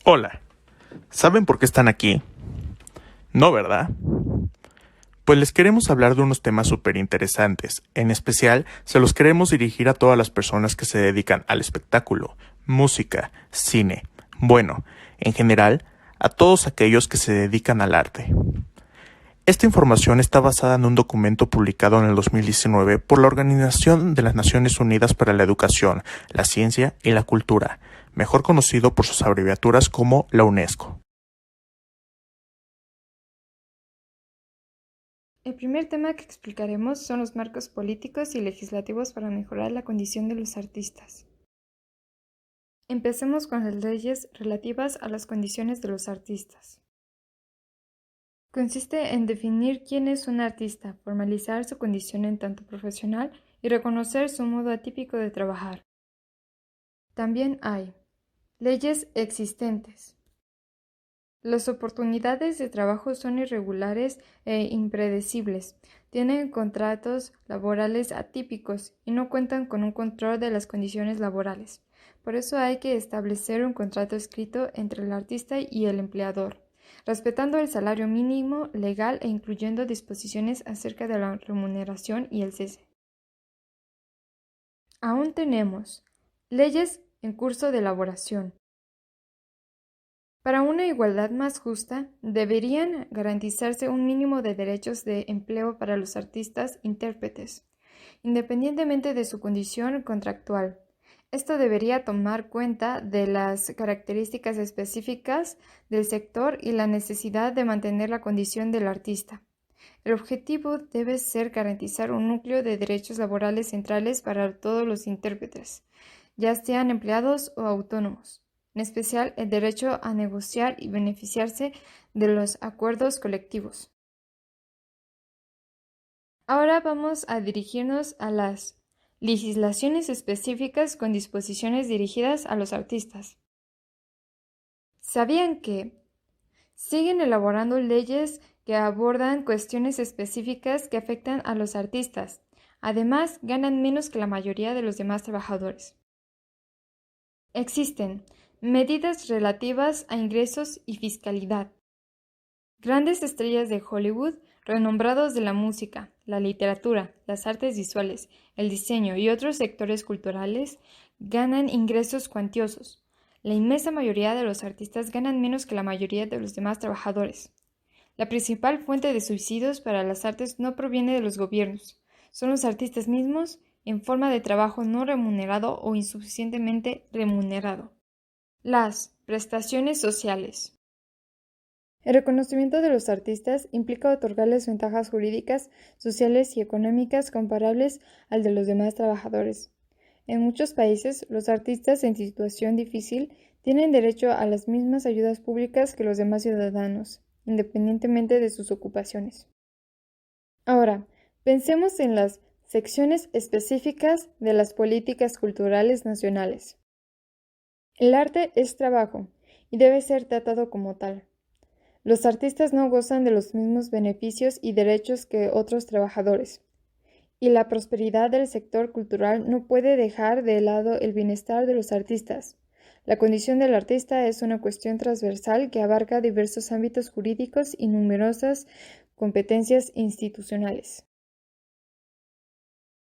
Hola, ¿saben por qué están aquí? No, ¿verdad? Pues les queremos hablar de unos temas súper interesantes. En especial, se los queremos dirigir a todas las personas que se dedican al espectáculo, música, cine. Bueno, en general, a todos aquellos que se dedican al arte. Esta información está basada en un documento publicado en el 2019 por la Organización de las Naciones Unidas para la Educación, la Ciencia y la Cultura, mejor conocido por sus abreviaturas como la UNESCO. El primer tema que explicaremos son los marcos políticos y legislativos para mejorar la condición de los artistas. Empecemos con las leyes relativas a las condiciones de los artistas. Consiste en definir quién es un artista, formalizar su condición en tanto profesional y reconocer su modo atípico de trabajar. También hay leyes existentes. Las oportunidades de trabajo son irregulares e impredecibles, tienen contratos laborales atípicos y no cuentan con un control de las condiciones laborales. Por eso hay que establecer un contrato escrito entre el artista y el empleador, respetando el salario mínimo legal e incluyendo disposiciones acerca de la remuneración y el cese. Aún tenemos leyes en curso de elaboración. Para una igualdad más justa, deberían garantizarse un mínimo de derechos de empleo para los artistas intérpretes, independientemente de su condición contractual. Esto debería tomar cuenta de las características específicas del sector y la necesidad de mantener la condición del artista. El objetivo debe ser garantizar un núcleo de derechos laborales centrales para todos los intérpretes, ya sean empleados o autónomos, en especial el derecho a negociar y beneficiarse de los acuerdos colectivos. Ahora vamos a dirigirnos a las legislaciones específicas con disposiciones dirigidas a los artistas. ¿Sabían que siguen elaborando leyes que abordan cuestiones específicas que afectan a los artistas? Además, ganan menos que la mayoría de los demás trabajadores. Existen medidas relativas a ingresos y fiscalidad. Grandes estrellas de Hollywood, renombrados de la música, la literatura, las artes visuales, el diseño y otros sectores culturales, ganan ingresos cuantiosos. La inmensa mayoría de los artistas ganan menos que la mayoría de los demás trabajadores. La principal fuente de subsidios para las artes no proviene de los gobiernos, son los artistas mismos en forma de trabajo no remunerado o insuficientemente remunerado. Las prestaciones sociales. El reconocimiento de los artistas implica otorgarles ventajas jurídicas, sociales y económicas comparables al de los demás trabajadores. En muchos países, los artistas en situación difícil tienen derecho a las mismas ayudas públicas que los demás ciudadanos, independientemente de sus ocupaciones. Ahora, pensemos en las secciones específicas de las políticas culturales nacionales. El arte es trabajo y debe ser tratado como tal. Los artistas no gozan de los mismos beneficios y derechos que otros trabajadores, y la prosperidad del sector cultural no puede dejar de lado el bienestar de los artistas. La condición del artista es una cuestión transversal que abarca diversos ámbitos jurídicos y numerosas competencias institucionales.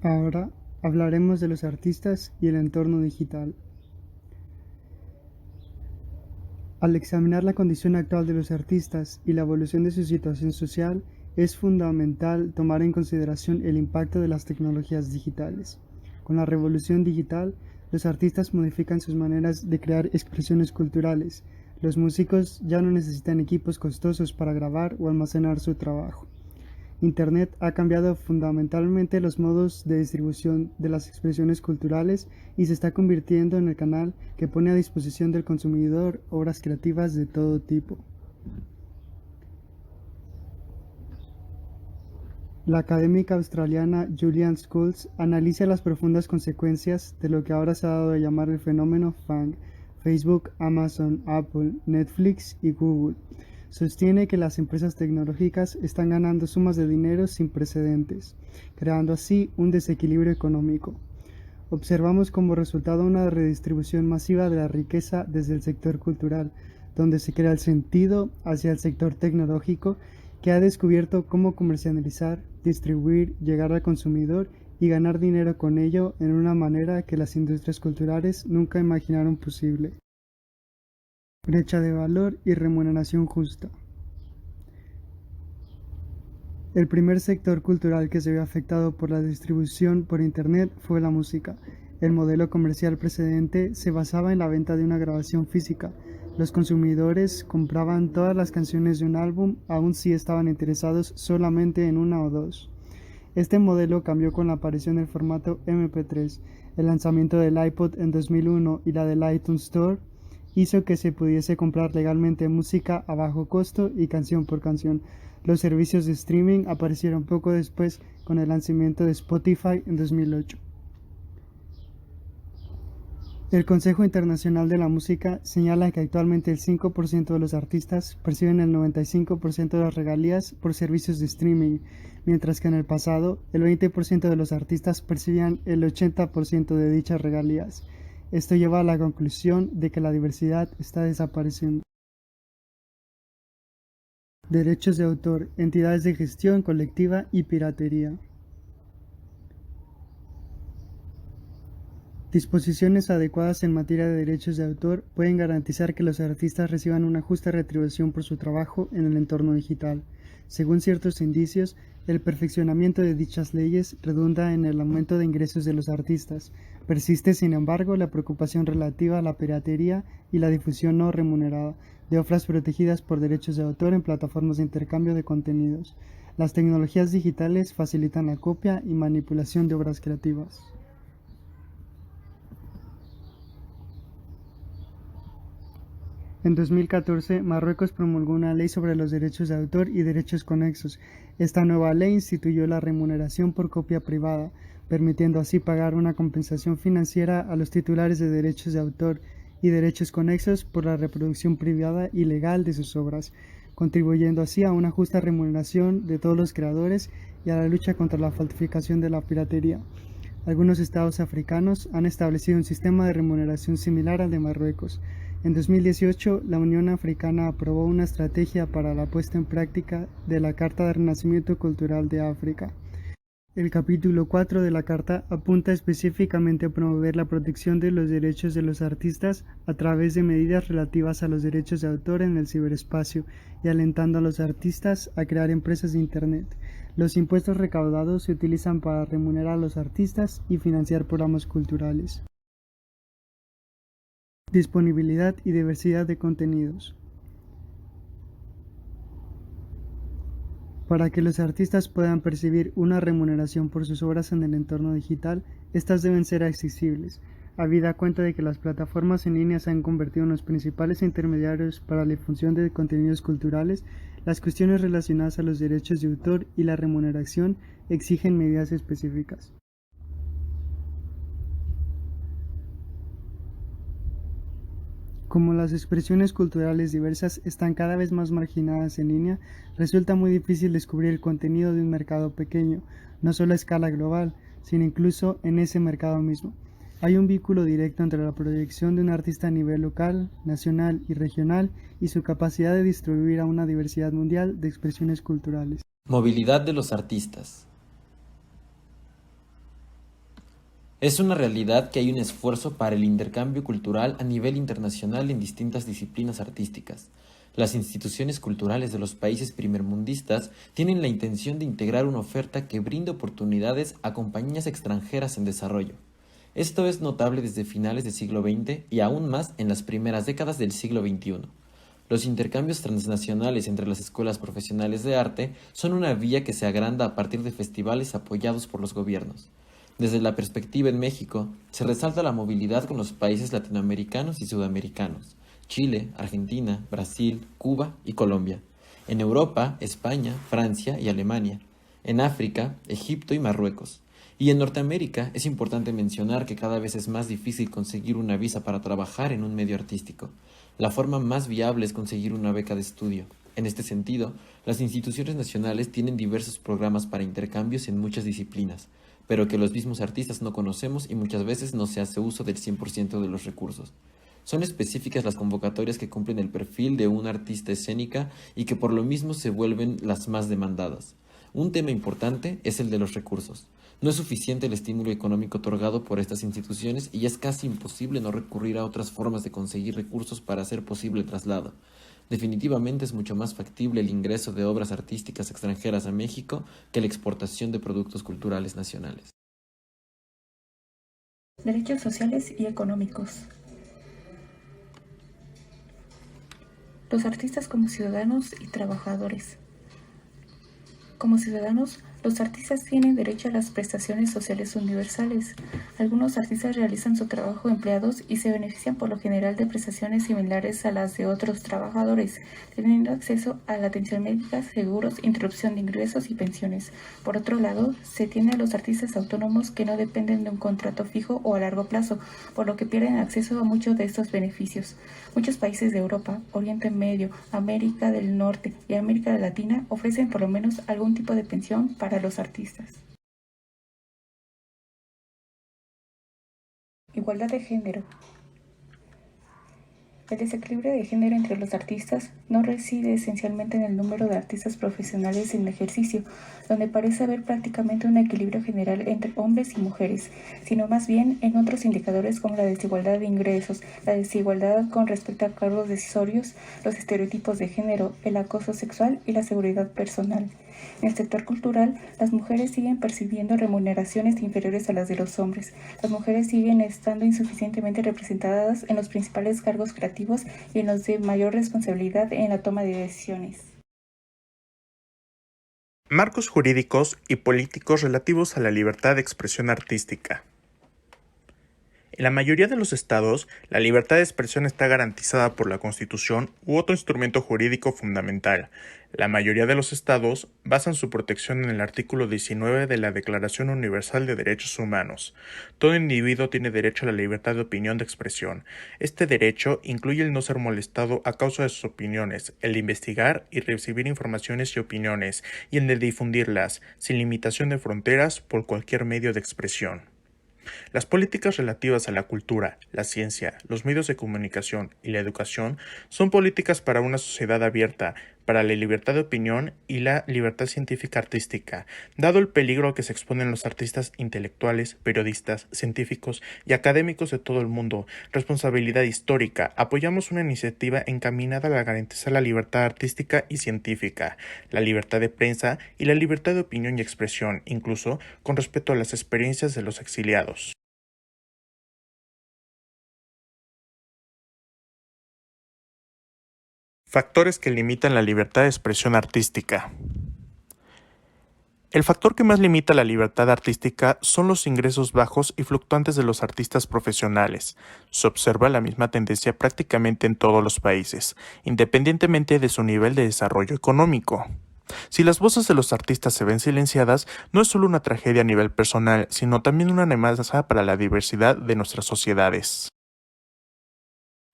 Ahora hablaremos de los artistas y el entorno digital. Al examinar la condición actual de los artistas y la evolución de su situación social, es fundamental tomar en consideración el impacto de las tecnologías digitales. Con la revolución digital, los artistas modifican sus maneras de crear expresiones culturales. Los músicos ya no necesitan equipos costosos para grabar o almacenar su trabajo. Internet ha cambiado fundamentalmente los modos de distribución de las expresiones culturales y se está convirtiendo en el canal que pone a disposición del consumidor obras creativas de todo tipo. La académica australiana Julian Schultz analiza las profundas consecuencias de lo que ahora se ha dado a llamar el fenómeno FANG: Facebook, Amazon, Apple, Netflix y Google. Sostiene que las empresas tecnológicas están ganando sumas de dinero sin precedentes, creando así un desequilibrio económico. Observamos como resultado una redistribución masiva de la riqueza desde el sector cultural, donde se crea el sentido hacia el sector tecnológico que ha descubierto cómo comercializar, distribuir, llegar al consumidor y ganar dinero con ello en una manera que las industrias culturales nunca imaginaron posible. Brecha de valor y remuneración justa. El primer sector cultural que se vio afectado por la distribución por Internet fue la música. El modelo comercial precedente se basaba en la venta de una grabación física. Los consumidores compraban todas las canciones de un álbum, aun si estaban interesados solamente en una o dos. Este modelo cambió con la aparición del formato MP3. El lanzamiento del iPod en 2001 y la del iTunes Store hizo que se pudiese comprar legalmente música a bajo costo y canción por canción. Los servicios de streaming aparecieron poco después con el lanzamiento de Spotify en 2008. El Consejo Internacional de la Música señala que actualmente el 5% de los artistas perciben el 95% de las regalías por servicios de streaming, mientras que en el pasado el 20% de los artistas percibían el 80% de dichas regalías. Esto lleva a la conclusión de que la diversidad está desapareciendo. Derechos de autor, entidades de gestión colectiva y piratería. Disposiciones adecuadas en materia de derechos de autor pueden garantizar que los artistas reciban una justa retribución por su trabajo en el entorno digital. Según ciertos indicios, el perfeccionamiento de dichas leyes redunda en el aumento de ingresos de los artistas. Persiste, sin embargo, la preocupación relativa a la piratería y la difusión no remunerada de obras protegidas por derechos de autor en plataformas de intercambio de contenidos. Las tecnologías digitales facilitan la copia y manipulación de obras creativas. En 2014, Marruecos promulgó una ley sobre los derechos de autor y derechos conexos. Esta nueva ley instituyó la remuneración por copia privada, permitiendo así pagar una compensación financiera a los titulares de derechos de autor y derechos conexos por la reproducción privada y legal de sus obras, contribuyendo así a una justa remuneración de todos los creadores y a la lucha contra la falsificación de la piratería. Algunos estados africanos han establecido un sistema de remuneración similar al de Marruecos. En 2018, la Unión Africana aprobó una estrategia para la puesta en práctica de la Carta de Renacimiento Cultural de África. El capítulo 4 de la Carta apunta específicamente a promover la protección de los derechos de los artistas a través de medidas relativas a los derechos de autor en el ciberespacio y alentando a los artistas a crear empresas de Internet. Los impuestos recaudados se utilizan para remunerar a los artistas y financiar programas culturales. Disponibilidad y diversidad de contenidos. Para que los artistas puedan percibir una remuneración por sus obras en el entorno digital, estas deben ser accesibles, habida cuenta de que las plataformas en línea se han convertido en los principales intermediarios para la difusión de contenidos culturales. Las cuestiones relacionadas a los derechos de autor y la remuneración exigen medidas específicas. Como las expresiones culturales diversas están cada vez más marginadas en línea, resulta muy difícil descubrir el contenido de un mercado pequeño, no solo a escala global, sino incluso en ese mercado mismo. Hay un vínculo directo entre la proyección de un artista a nivel local, nacional y regional y su capacidad de distribuir a una diversidad mundial de expresiones culturales. Movilidad de los artistas. Es una realidad que hay un esfuerzo para el intercambio cultural a nivel internacional en distintas disciplinas artísticas. Las instituciones culturales de los países primermundistas tienen la intención de integrar una oferta que brinde oportunidades a compañías extranjeras en desarrollo. Esto es notable desde finales del siglo XX y aún más en las primeras décadas del siglo XXI. Los intercambios transnacionales entre las escuelas profesionales de arte son una vía que se agranda a partir de festivales apoyados por los gobiernos. Desde la perspectiva en México, se resalta la movilidad con los países latinoamericanos y sudamericanos, Chile, Argentina, Brasil, Cuba y Colombia. En Europa, España, Francia y Alemania. En África, Egipto y Marruecos. Y en Norteamérica es importante mencionar que cada vez es más difícil conseguir una visa para trabajar en un medio artístico. La forma más viable es conseguir una beca de estudio. En este sentido, las instituciones nacionales tienen diversos programas para intercambios en muchas disciplinas, pero que los mismos artistas no conocemos y muchas veces no se hace uso del 100% de los recursos. Son específicas las convocatorias que cumplen el perfil de una artista escénica y que por lo mismo se vuelven las más demandadas. Un tema importante es el de los recursos. No es suficiente el estímulo económico otorgado por estas instituciones y es casi imposible no recurrir a otras formas de conseguir recursos para hacer posible el traslado. Definitivamente es mucho más factible el ingreso de obras artísticas extranjeras a México que la exportación de productos culturales nacionales. Derechos sociales y económicos. Los artistas como ciudadanos y trabajadores. Como ciudadanos, los artistas tienen derecho a las prestaciones sociales universales. Algunos artistas realizan su trabajo empleados y se benefician por lo general de prestaciones similares a las de otros trabajadores, teniendo acceso a la atención médica, seguros, interrupción de ingresos y pensiones. Por otro lado, se tiene a los artistas autónomos que no dependen de un contrato fijo o a largo plazo, por lo que pierden acceso a muchos de estos beneficios. Muchos países de Europa, Oriente Medio, América del Norte y América Latina ofrecen por lo menos algún tipo de pensión para los artistas. Igualdad de género. El desequilibrio de género entre los artistas no reside esencialmente en el número de artistas profesionales en ejercicio, donde parece haber prácticamente un equilibrio general entre hombres y mujeres, sino más bien en otros indicadores como la desigualdad de ingresos, la desigualdad con respecto a cargos decisorios, los estereotipos de género, el acoso sexual y la seguridad personal. En el sector cultural, las mujeres siguen percibiendo remuneraciones inferiores a las de los hombres. Las mujeres siguen estando insuficientemente representadas en los principales cargos creativos y en los de mayor responsabilidad en la toma de decisiones. Marcos jurídicos y políticos relativos a la libertad de expresión artística. En la mayoría de los estados, la libertad de expresión está garantizada por la Constitución u otro instrumento jurídico fundamental. La mayoría de los estados basan su protección en el artículo 19 de la Declaración Universal de Derechos Humanos. Todo individuo tiene derecho a la libertad de opinión de expresión. Este derecho incluye el no ser molestado a causa de sus opiniones, el de investigar y recibir informaciones y opiniones, y el de difundirlas, sin limitación de fronteras, por cualquier medio de expresión. Las políticas relativas a la cultura, la ciencia, los medios de comunicación y la educación son políticas para una sociedad abierta, para la libertad de opinión y la libertad científica artística, dado el peligro a que se exponen los artistas intelectuales, periodistas, científicos y académicos de todo el mundo. Responsabilidad histórica. Apoyamos una iniciativa encaminada a garantizar la libertad artística y científica, la libertad de prensa y la libertad de opinión y expresión, incluso con respecto a las experiencias de los exiliados. Factores que limitan la libertad de expresión artística. El factor que más limita la libertad artística son los ingresos bajos y fluctuantes de los artistas profesionales. Se observa la misma tendencia prácticamente en todos los países, independientemente de su nivel de desarrollo económico. Si las voces de los artistas se ven silenciadas, no es solo una tragedia a nivel personal, sino también una amenaza para la diversidad de nuestras sociedades.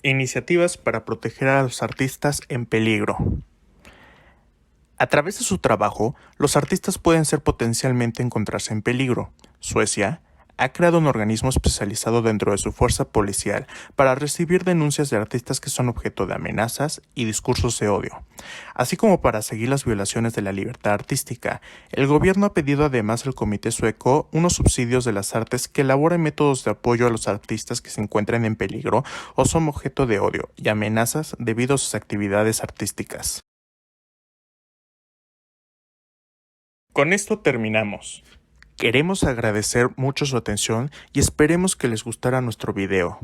Iniciativas para proteger a los artistas en peligro. A través de su trabajo, los artistas pueden ser potencialmente encontrarse en peligro. Suecia ha creado un organismo especializado dentro de su fuerza policial para recibir denuncias de artistas que son objeto de amenazas y discursos de odio, así como para seguir las violaciones de la libertad artística. El gobierno ha pedido además al Comité Sueco unos subsidios de las artes que elaboren métodos de apoyo a los artistas que se encuentren en peligro o son objeto de odio y amenazas debido a sus actividades artísticas. Con esto terminamos. Queremos agradecer mucho su atención y esperemos que les gustara nuestro video.